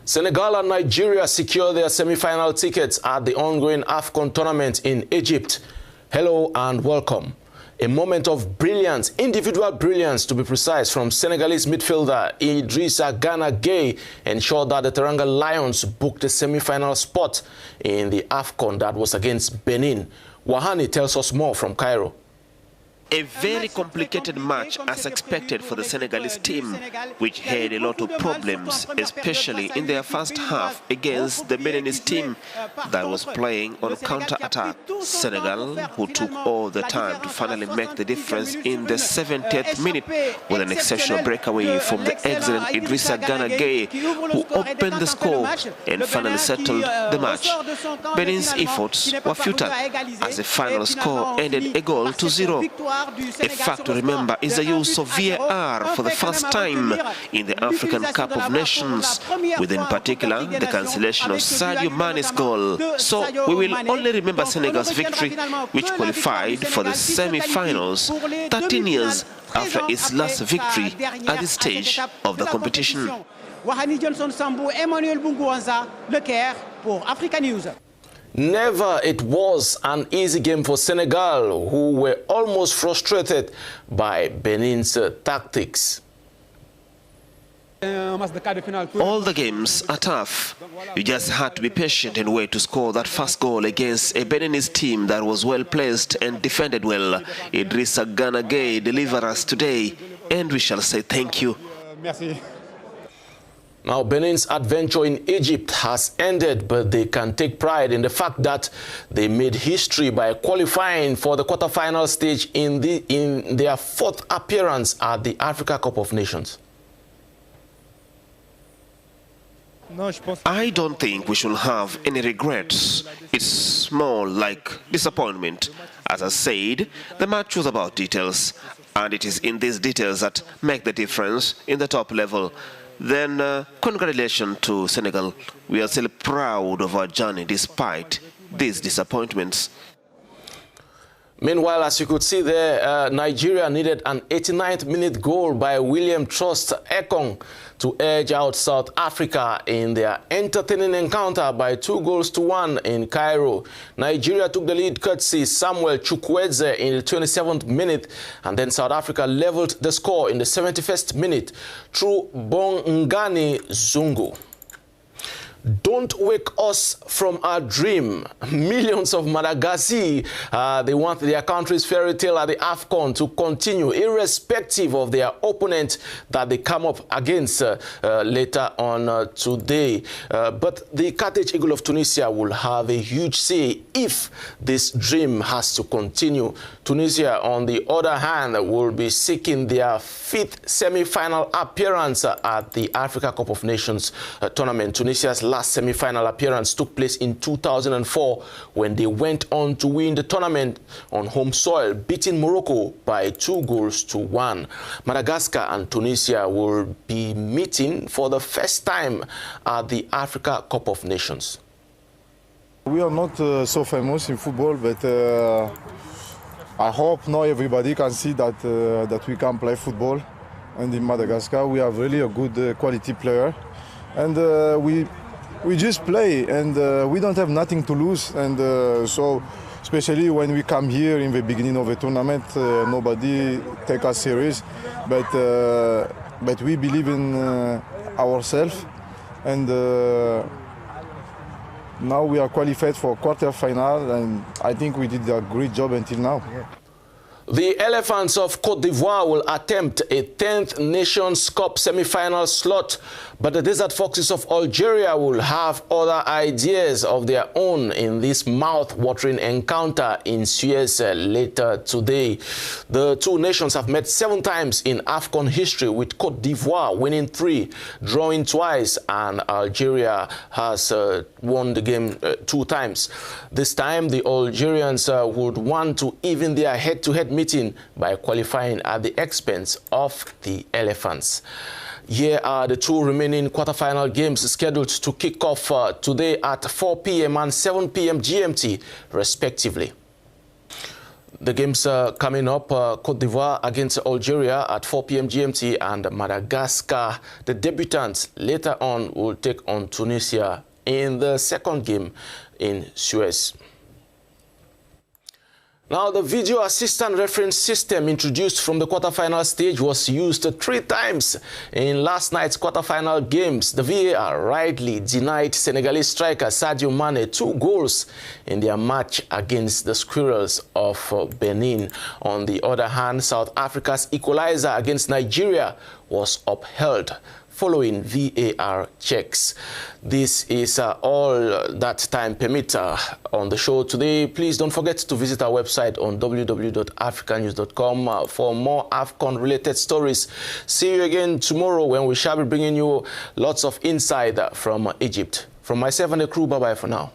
Senegal and Nigeria secure their semi-final tickets at the ongoing AFCON tournament in Egypt. Hello and welcome. A moment of brilliance, individual brilliance to be precise, from Senegalese midfielder Idrissa Gana Gueye ensured that the Teranga Lions booked a semi-final spot in the AFCON that was against Benin. Wahani tells us more from Cairo. A very complicated match as expected for the Senegalese team, which had a lot of problems, especially in their first half against the Beninese team that was playing on counter-attack. Senegal, who took all the time to finally make the difference in the 70th minute with an exceptional breakaway from the excellent Idrissa Gana Gueye, who opened the score and finally settled the match. Benin's efforts were futile as the final score ended a goal to 0. A fact to remember is the use of VAR for the first time in the African Cup of Nations, with in particular the cancellation of Sadio Mane's goal. So we will only remember Senegal's victory, which qualified for the semi-finals 13 years after its last victory at this stage of the competition. Wahani Johnson Sambou, Emmanuel Bunguanza, Le Caire pour Africa News. Never it was an easy game for Senegal, who were almost frustrated by Benin's tactics. All the games are tough. You just had to be patient and wait to score that first goal against a Beninese team that was well placed and defended well. Idrissa Gana Gueye delivered us today, and we shall say thank you. Merci. Now, Benin's adventure in Egypt has ended, but they can take pride in the fact that they made history by qualifying for the quarterfinal stage in their fourth appearance at the Africa Cup of Nations. I don't think we should have any regrets. It's more like disappointment. As I said, the match was about details, and it is in these details that make the difference in the top level. Then, congratulations to Senegal. We are still proud of our journey despite these disappointments. Meanwhile, as you could see there, Nigeria needed an 89th minute goal by William Trust Ekong to edge out South Africa in their entertaining encounter by 2-1 in Cairo. Nigeria took the lead courtesy Samuel Chukwueze in the 27th minute, and then South Africa leveled the score in the 71st minute through Bongani Zungu. Don't wake us from our dream. Millions of Malagasy, they want their country's fairy tale at the AFCON to continue, irrespective of their opponent that they come up against later on today. But the Carthage Eagle of Tunisia will have a huge say if this dream has to continue. Tunisia, on the other hand, will be seeking their fifth semi-final appearance at the Africa Cup of Nations tournament. Tunisia's last semi-final appearance took place in 2004 when they went on to win the tournament on home soil, beating Morocco by 2-1. Madagascar and Tunisia will be meeting for the first time at the Africa Cup of Nations. We are not so famous in football, but I hope now everybody can see that that we can play football. And in Madagascar, we have really a good quality player, and we just play, and we don't have nothing to lose. And so, especially when we come here in the beginning of the tournament, nobody take us serious, but we believe in ourselves, and now we are qualified for quarter-final, and I think we did a great job until now. The Elephants of Côte d'Ivoire will attempt a 10th Nations Cup semi-final slot, but the Desert Foxes of Algeria will have other ideas of their own in this mouth-watering encounter in Suez later today. The two nations have met 7 times in AFCON history, with Côte d'Ivoire winning 3, drawing twice, and Algeria has won the game 2 times. This time, the Algerians would want to even their head-to-head meeting by qualifying at the expense of the Elephants. Here are the 2 remaining quarterfinal games scheduled to kick off today at 4 p.m. and 7 p.m. GMT, respectively. The games coming up, Cote d'Ivoire against Algeria at 4 p.m. GMT, and Madagascar, the debutants, later on will take on Tunisia in the second game in Suez. Now, the video assistant reference system introduced from the quarterfinal stage was used 3 times in last night's quarterfinal games. The VAR rightly denied Senegalese striker Sadio Mane 2 goals in their match against the Squirrels of Benin. On the other hand, South Africa's equalizer against Nigeria was upheld following VAR checks. This is all that time permits on the show today. Please don't forget to visit our website on www.africanews.com for more AFCON-related stories. See you again tomorrow when we shall be bringing you lots of insight from Egypt. From myself and the crew, bye-bye for now.